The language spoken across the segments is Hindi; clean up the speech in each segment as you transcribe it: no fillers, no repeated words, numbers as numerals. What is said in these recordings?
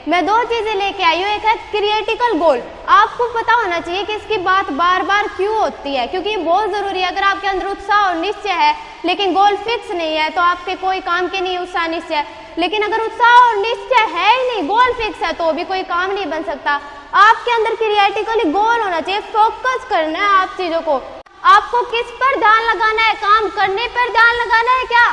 मैं दो चीजें लेके आई हूँ। एक है क्रिएटिकल गोल। आपको पता होना चाहिए कि इसकी बात बार बार क्यों होती है, क्योंकि ये बहुत जरूरी है। अगर आपके अंदर उत्साह और निश्चय है लेकिन गोल फिक्स नहीं है तो आपके कोई काम के नहीं उत्साह निश्चय। लेकिन अगर उत्साह और निश्चय है ही नहीं, गोल फिक्स है, तो भी कोई काम नहीं बन सकता। आपके अंदर क्रिएटिकली गोल होना चाहिए, फोकस करना है आप चीजों को। आपको किस पर ध्यान लगाना है? काम करने पर ध्यान लगाना है क्या?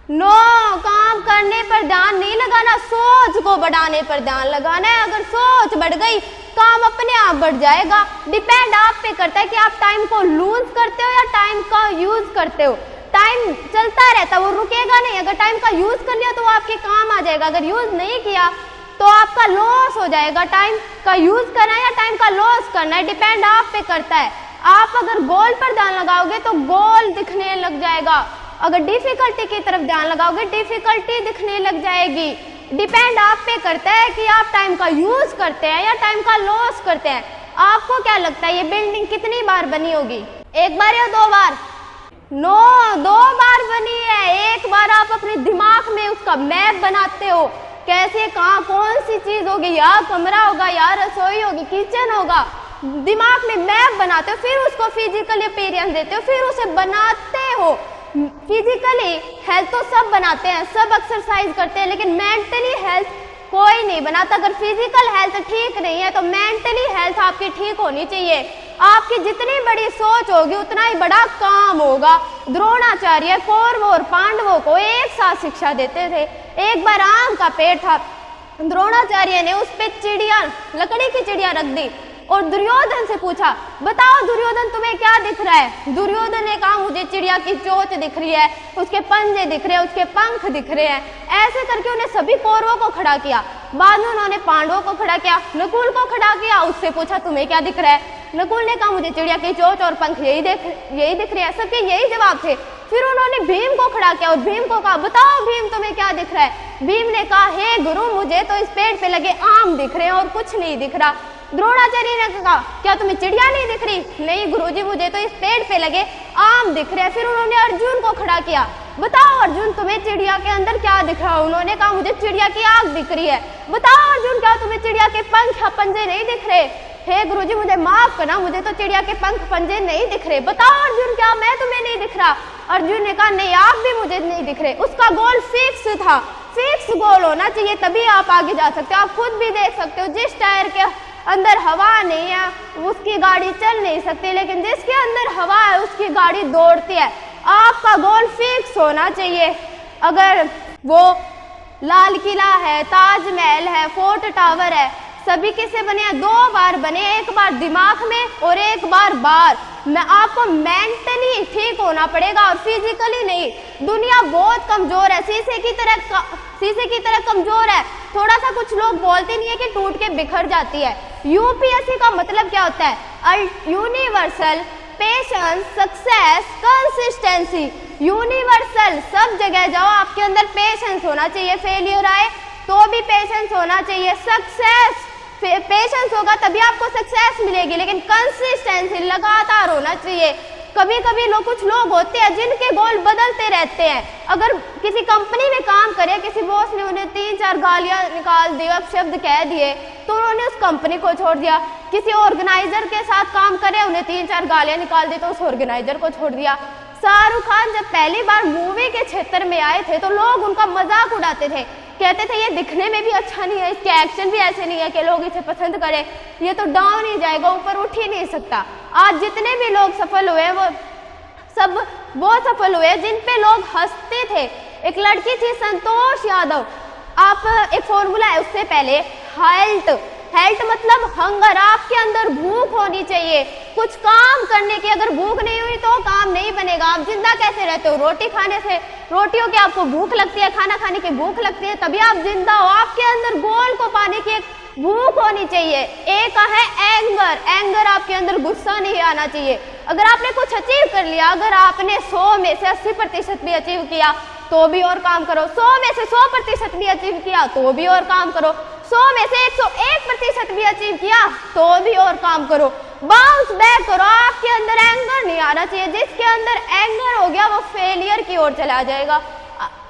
नो, काम करने पर ध्यान नहीं लगाना, सोच को बढ़ाने पर ध्यान लगाना है। अगर सोच बढ़ गई काम अपने आप बढ़ जाएगा। डिपेंड आप पे करता है कि आप टाइम को लूज करते हो या टाइम का यूज करते हो। टाइम चलता रहता है, वो रुकेगा नहीं। अगर टाइम का यूज कर लिया तो वो आपके काम आ जाएगा, अगर यूज नहीं किया तो आपका लॉस हो जाएगा। टाइम का यूज करना है या टाइम का लॉस करना है, डिपेंड आप पे करता है। आप अगर गोल पर ध्यान लगाओगे तो गोल दिखने लग जाएगा। अगर डिफिकल्टी की तरफ ध्यान लगाओगे डिफिकल्टी दिखने लग जाएगी। डिपेंड आप पे करता है कि आप टाइम का यूज करते हैं या टाइम का लॉस करते हैं। आपको क्या लगता है ये बिल्डिंग कितनी बार बनी होगी? एक बार या दो बार? नो, दो बार बनी है। एक बार आप अपने दिमाग में उसका मैप बनाते हो, कैसे कहाँ कौन सी चीज होगी, या कमरा होगा या रसोई होगी, किचन होगा, दिमाग में मैप बनाते हो, फिर उसको फिजिकली अपीयरेंस देते हो, फिर उसे बनाते हो। फिजिकली हेल्थ तो सब बनाते हैं, सब एक्सरसाइज करते हैं, लेकिन मेंटली हेल्थ कोई नहीं बनाता। अगर फिजिकल हेल्थ ठीक नहीं है तो मेंटली हेल्थ आपकी ठीक होनी चाहिए। आपकी जितनी बड़ी सोच होगी उतना ही बड़ा काम होगा। द्रोणाचार्य कौरवों और पांडवों को एक साथ शिक्षा देते थे। एक बार आम का पेड़ था, द्रोणाचार्य ने उस पे चिड़िया, लकड़ी की चिड़िया रख दी और दुर्योधन से पूछा, बताओ दुर्योधन तुम्हें क्या दिख रहा है? दुर्योधन ने कहा मुझे चिड़िया की चोंच दिख रही है, उसके पंजे दिख रहे हैं, उसके पंख दिख रहे हैं। ऐसे करके उन्हें सभी कौरवों को खड़ा किया। बाद में उन्होंने पांडवों को खड़ा किया, नकुल को खड़ा किया, उससे पूछा तुम्हें क्या दिख रहा है? नकुल ने कहा मुझे चिड़िया की चोंच और पंख यही दिख रही है। सबके यही जवाब थे। फिर उन्होंने भीम को खड़ा किया और भीम को कहा, बताओ भीम तुम्हें क्या दिख रहा है? भीम ने कहा, हे गुरु मुझे तो इस पेड़ पे लगे आम दिख रहे हैं और कुछ नहीं दिख रहा। द्रोणाचार्य ने कहा, क्या तुम्हें चिड़िया नहीं दिख रही? नहीं गुरुजी, मुझे तो इस पेड़ पे लगे आम दिख रहे हैं। फिर उन्होंने अर्जुन को खड़ा किया, बताओ अर्जुन तुम्हें चिड़िया के अंदर क्या दिख रहा है? उन्होंने कहा मुझे चिड़िया की आंख दिख रही है। बताओ अर्जुन, क्या तुम्हें चिड़िया के पंख या पंजे नहीं दिख रहे? हे गुरुजी मुझे माफ करना, मुझे तो चिड़िया के पंख पंजे नहीं दिख रहे। बताओ अर्जुन, क्या मैं तुम्हें नहीं दिख रहा? अर्जुन ने कहा, नहीं आप भी मुझे नहीं दिख रहे। उसका गोल फिक्स था। फिक्स गोल होना चाहिए तभी आप आगे जा सकते हो। आप खुद भी देख सकते हो, जिस टायर के अंदर हवा नहीं है उसकी गाड़ी चल नहीं सकती, लेकिन जिसके अंदर हवा है उसकी गाड़ी दौड़ती है। आपका गोल फिक्स होना चाहिए। अगर वो लाल किला है, ताजमहल है, फोर्ट टावर है, सभी किससे बने हैं? दो बार बने, एक बार दिमाग में और एक बार बाहर। मैं आपको मेंटली ठीक होना पड़ेगा और फिजिकली नहीं। दुनिया बहुत कमजोर है, शीशे की तरह कमजोर है। थोड़ा सा कुछ लोग बोलते नहीं है कि टूट के बिखर जाती है। यूपीएससी का मतलब क्या होता है? Universal patience, success, consistency. Universal, सब जगह जाओ, आपके अंदर पेशेंस होना चाहिए। फेलियर आए तो भी पेशेंस होना चाहिए। सक्सेस, पेशेंस होगा तभी आपको सक्सेस मिलेगी, लेकिन कंसिस्टेंसी, लगातार होना चाहिए। कभी कभी कुछ लोग होते हैं जिनके गोल बदलते रहते हैं। अगर किसी कंपनी में काम करे, किसी बॉस ने उन्हें 3-4 गालियां निकाल दी, अपशब्द कह दिए, तो उन्होंने उस कंपनी को छोड़ दिया। किसी ऑर्गेनाइजर के साथ काम करे, उन्हें 3-4 गालियां निकाल दी तो उस ऑर्गेनाइजर को छोड़ दिया। शाहरुख खान जब पहली बार मूवी के क्षेत्र में आए थे तो लोग उनका मजाक उड़ाते थे, कहते थे ये दिखने में भी अच्छा नहीं है, इसके एक्शन भी ऐसे नहीं है कि लोग इसे पसंद करें, ये तो डाउन ही जाएगा, ऊपर उठ ही नहीं सकता। आज जितने भी लोग सफल हुए वो सब वो सफल हुए जिन पे लोग हंसते थे। एक लड़की थी संतोष यादव, आप एक फॉर्मूला है उससे पहले, हेल्थ मतलब हंगर, आपके अंदर भूख होनी चाहिए कुछ काम करने की। अगर भूख नहीं हुई तो काम नहीं बनेगा। आप जिंदा कैसे रहते हो? रोटी खाने से। रोटियों की आपको भूख लगती है, खाना खाने की भूख लगती है, तभी आप जिंदा हो। आपके अंदर गोल को पाने की एक भूख होनी चाहिए। एक है एंगर, आपके अंदर गुस्सा नहीं आना चाहिए। अगर आपने कुछ अचीव कर लिया, अगर आपने 100 में से 80% भी अचीव किया तो भी और काम करो, 100 में से 100% भी अचीव किया तो भी और काम करो, 100 में से 101% भी अचीव किया तो भी और काम करो। बाउंस बैक करो। आपके अंदर एंगर नहीं आना चाहिए। जिसके अंदर एंगर हो गया वो फेलियर की ओर चला जाएगा।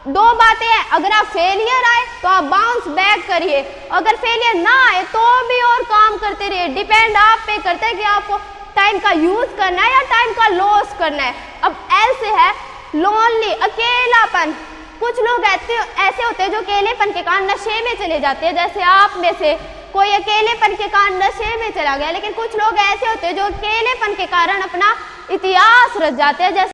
दो बातें हैं, अगर आप फेलियर आए तो आप बाउंस बैक करिए, अगर फेलियर ना आए तो भी और काम करते रहिए। डिपेंड आप पे करता है कि आपको टाइम का यूज करना है या टाइम का लॉस करना है। अब एल से है लोनली, अकेलापन। कुछ लोग ऐसे होते हैं जो अकेलेपन के कारण नशे में चले जाते हैं, जैसे आप में से कोई अकेलेपन के कारण नशे में चला गया, लेकिन कुछ लोग ऐसे होते हैं जो अकेलेपन के कारण अपना इतिहास रच जाते हैं, जैसे